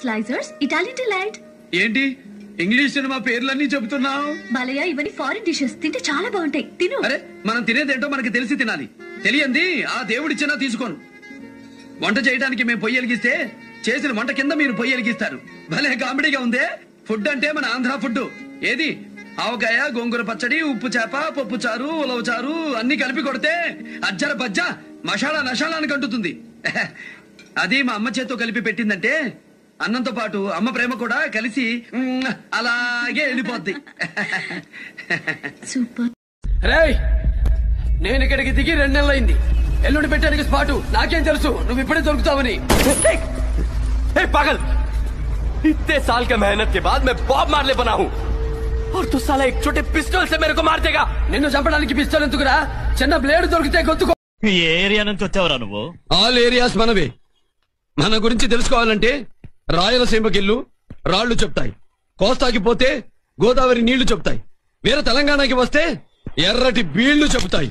Slicers, Italian delight. ఏంటి English cinema పేర్లన్నీ చెబుతున్నావు? బాలయ్య, ఇవన్నీ ఫారిన్ డిషెస్, తింటే చాలా బాగుంటాయి, తిను. అరే మనం తినేదేంటో మనకి తెలిసి తినాలి. తెలియంది ఆ దేవుడిచ్చినా తీసుకోను. వంట చేయడానికి మేము పొయ్యి వెలిగిస్తే చేసిన వంట కింద మీరు పొయ్యి వెలిగిస్తారు. భలే కామెడీగా ఉందే. ఫుడ్ అంటే మన ఆంధ్ర ఫుడ్. ఏది ఆవకాయ, గోంగూర పచ్చడి, ఉప్పు చేప, పప్పు చారు, ఉలవ చారు అన్ని కలిపి కొడితే అజ్జర బజ్జ మసాలా నషాలానికి అంటుతుంది. అది మా అమ్మ చేత్తో కలిపి పెట్టిందంటే అన్నంతో పాటు అమ్మ ప్రేమ కూడా కలిసి అలాగే వెళ్ళిపోద్ది. సూపర్. రేయ్, నేను ఇక్కడికి దిగి 2 నెలలైంది. ఎల్లుండి పెట్టడానికి స్పాటు నాకేం తెలుసు నువ్వు ఇప్పుడే దొరుకుతావని. पागल, इतने साल के मेहनत के बाद मैं बॉब मारले बना हूँ और तू साला एक छोटे पिस्टल से मेरे को मार देगा. నిన్ను చంపడానికి పిస్తోల్ ఎందుకురా? చిన్న బ్లేడ్ దొరికితే గొంతుకో. ఈ ఏరియా నుంచి వచ్చావురా నువ్వు? ఆల్ ఏరియాస్ మనవే. మన గురించి తెలుసుకోవాలంటే రాయలసీమకిల్లు రాళ్లు చెప్తాయి, కోస్తాకి పోతే గోదావరి నీళ్లు చెప్తాయి, వేరే తెలంగాణకి వస్తే ఎర్రటి బీళ్లు చెబుతాయి.